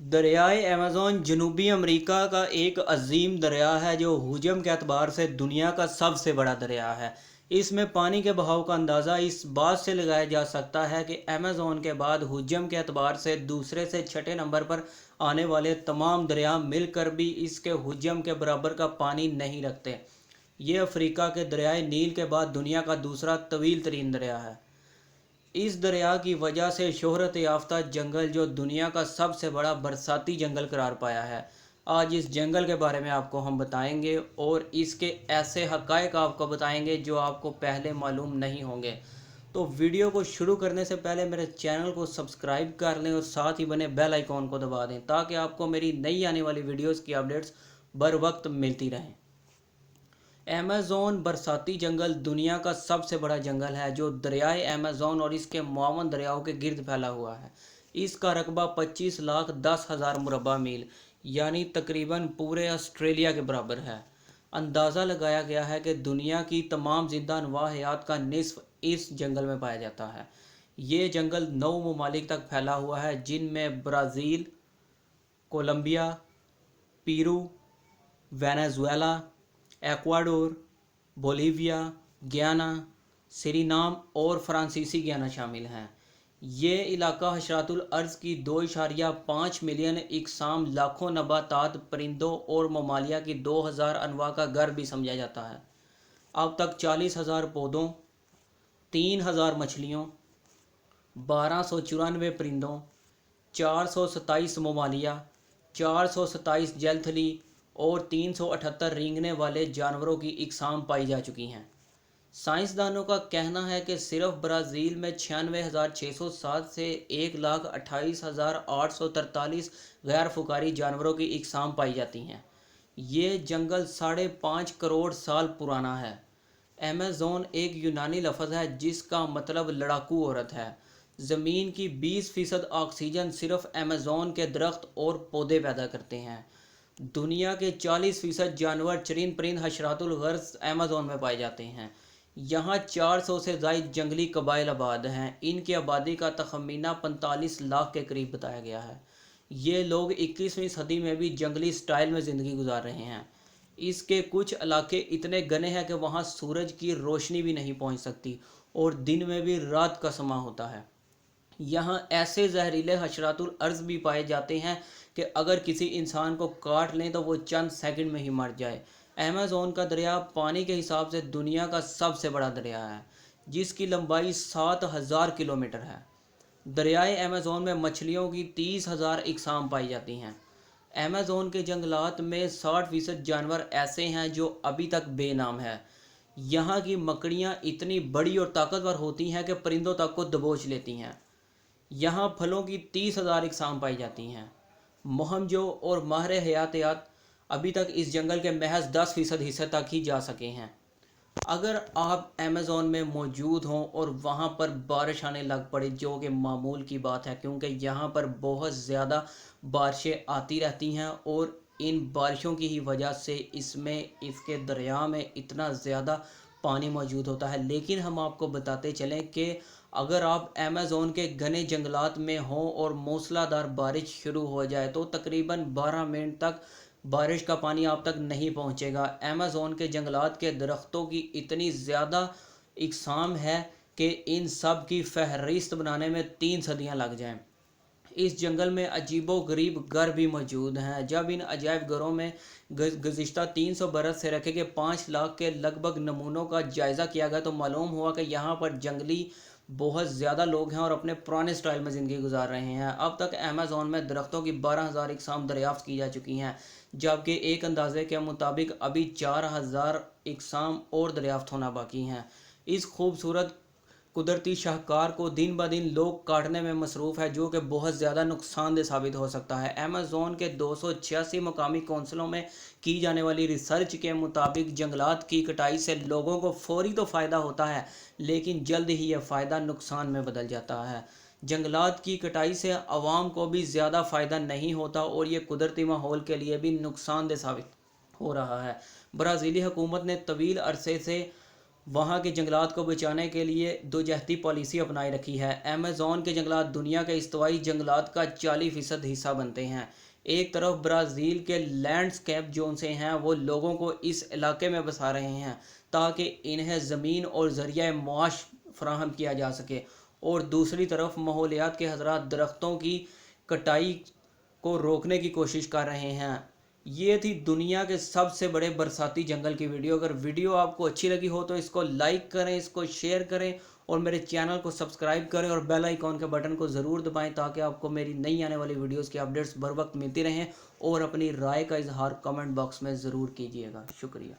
दरियाए Amazon जनूबी America का एक अजीम दरिया है जो हजम के अतबार से दुनिया का सबसे बड़ा दरिया है। इसमें पानी के बहाव का अंदाज़ा इस बात से लगाया जा सकता है कि अमेज़न के बाद हजम के अतबार से दूसरे से छठे नंबर पर आने वाले तमाम दरिया मिलकर भी इसके हजम के बराबर का पानी नहीं रखते। ये अफ्रीका के दरियाए नील के बाद दुनिया का दूसरा तवील तरीन दरिया है। इस दरिया की वजह से शोहरत याफ्ता जंगल जो दुनिया का सबसे बड़ा बरसाती जंगल करार पाया है। आज इस जंगल के बारे में आपको हम बताएंगे और इसके ऐसे हक़ाइक़ आपको बताएंगे जो आपको पहले मालूम नहीं होंगे। तो वीडियो को शुरू करने से पहले मेरे चैनल को सब्सक्राइब कर लें और साथ ही बने बेल आइकॉन को दबा दें ताकि आपको मेरी नई आने वाली वीडियोज़ की अपडेट्स बर वक्त मिलती रहें। अमेज़न बरसाती जंगल दुनिया का सबसे बड़ा जंगल है जो दरियाए अमेज़न और इसके मुआवन दरियाओं के गिर्द फैला हुआ है। इसका रकबा 25,10,000 मुरबा मील यानी तकरीबन पूरे ऑस्ट्रेलिया के बराबर है। अंदाज़ा लगाया गया है कि दुनिया की तमाम जिंदा अनवा हयात का निस्फ इस जंगल में पाया जाता है। ये जंगल 9 ममालिक तक फैला हुआ है जिनमें Brazil, Colombia, Peru, Venezuela, Ecuador, Bolivia, Guyana, Suriname और फ्रांसीसी गयाना शामिल हैं। ये इलाका हशरातुल अर्ज़ की 2.5 मिलियन इकसाम, लाखों नबातात, परिंदों और ममालिया की 2000 अनवा का घर भी समझा जाता है। अब तक 40,000 पौधों, 3,000 मछलियों, 1294 परिंदों, 427 ममालिया, 427 जलथली और 378 रेंगने वाले जानवरों की इकसाम पाई जा चुकी हैं। साइंसदानों का कहना है कि सिर्फ ब्राज़ील में 96,607 से 1,28,843 गैर फुकारी जानवरों की इकसाम पाई जाती हैं। ये जंगल 5.5 करोड़ साल पुराना है। अमेज़न एक यूनानी लफ्ज़ है जिसका मतलब लड़ाकू औरत है। ज़मीन की 20% ऑक्सीजन सिर्फ अमेज़न के दरख्त और पौधे पैदा करते हैं। दुनिया के 40% जानवर, चरिंद परिंद, हशरातुल गर्ज़ अमेज़न में पाए जाते हैं। यहाँ 400 से ज़ायद जंगली कबाइल आबाद हैं। इनकी आबादी का तखमीना 45 लाख के करीब बताया गया है। ये लोग 21वीं सदी में भी जंगली स्टाइल में ज़िंदगी गुजार रहे हैं। इसके कुछ इलाके इतने घने हैं कि वहाँ सूरज की रोशनी भी नहीं पहुँच सकती और दिन में भी रात का समा होता है। यहाँ ऐसे जहरीले हशरातुल अर्ज़ भी पाए जाते हैं कि अगर किसी इंसान को काट लें तो वो चंद सेकंड में ही मर जाए। अमेज़न का दरिया पानी के हिसाब से दुनिया का सबसे बड़ा दरिया है जिसकी लंबाई 7,000 किलोमीटर है। दरियाए अमेज़न में मछलियों की 30,000 इकसाम पाई जाती हैं। अमेज़न के जंगलात में 60% जानवर ऐसे हैं जो अभी तक बेनाम है। यहाँ की मकड़ियाँ इतनी बड़ी और ताकतवर होती हैं कि परिंदों तक को दबोच लेती हैं। यहाँ फलों की 30,000 इकसाम पाई जाती हैं। मोहमजो और माहिर हयातियात अभी तक इस जंगल के महज 10% हिस्से तक ही जा सके हैं। अगर आप अमेज़न में मौजूद हों और वहाँ पर बारिश आने लग पड़े जो कि मामूल की बात है क्योंकि यहाँ पर बहुत ज़्यादा बारिशें आती रहती हैं और इन बारिशों की ही वजह से इसके दरिया में इतना ज़्यादा पानी मौजूद होता है। लेकिन हम आपको बताते चलें कि अगर आप अमेज़न के घने जंगलात में हों और मूसलाधार बारिश शुरू हो जाए तो तकरीबन 12 मिनट तक बारिश का पानी आप तक नहीं पहुंचेगा। अमेज़न के जंगलात के दरख्तों की इतनी ज़्यादा इकसाम है कि इन सब की फहरिस्त बनाने में 3 सदियां लग जाएं। इस जंगल में अजीबो गरीब घर भी मौजूद हैं। जब इन अजायब घरों में गुज़िश्ता 300 बरस से रखे गए 5 लाख के लगभग नमूनों का जायज़ा किया गया तो मालूम हुआ कि यहाँ पर जंगली बहुत ज़्यादा लोग हैं और अपने पुराने स्टाइल में ज़िंदगी गुजार रहे हैं। अब तक अमेज़न में दरख्तों की 12,000 इकसाम दरियाफ्त की जा चुकी हैं जबकि एक अंदाजे के मुताबिक अभी 4,000 इकसाम और दरियाफ्त होना बाकी हैं। इस खूबसूरत कुदरती शाहकार को दिन ब दिन लोग काटने में मसरूफ़ है जो कि बहुत ज़्यादा नुकसानदेह साबित हो सकता है। अमेज़न के 286 मकामी कौंसलों में की जाने वाली रिसर्च के मुताबिक जंगलात की कटाई से लोगों को फौरी तो फ़ायदा होता है लेकिन जल्द ही यह फ़ायदा नुकसान में बदल जाता है। जंगलात की कटाई से आवाम को भी ज़्यादा फ़ायदा नहीं होता और ये कुदरती माहौल के लिए भी नुकसानदेह साबित हो रहा है। ब्राज़ीली हुकूमत ने तवील अरसे से वहाँ के जंगलात को बचाने के लिए दो जहती पॉलिसी अपनाई रखी है। अमेज़न के जंगलात दुनिया के इस्तीवाई जंगलात का 40% हिस्सा बनते हैं। एक तरफ ब्राज़ील के लैंडस्केप जोन से हैं, वो लोगों को इस इलाके में बसा रहे हैं ताकि इन्हें ज़मीन और ज़रिया मुआश फराहम किया जा सके, और दूसरी तरफ माहौलियात के हज़रात दरख्तों की कटाई को रोकने की कोशिश कर रहे हैं। ये थी दुनिया के सबसे बड़े बरसाती जंगल की वीडियो। अगर वीडियो आपको अच्छी लगी हो तो इसको लाइक करें, इसको शेयर करें और मेरे चैनल को सब्सक्राइब करें और बेल आइकॉन के बटन को ज़रूर दबाएं ताकि आपको मेरी नई आने वाली वीडियोस की अपडेट्स बर वक्त मिलती रहें। और अपनी राय का इजहार कमेंट बॉक्स में ज़रूर कीजिएगा। शुक्रिया।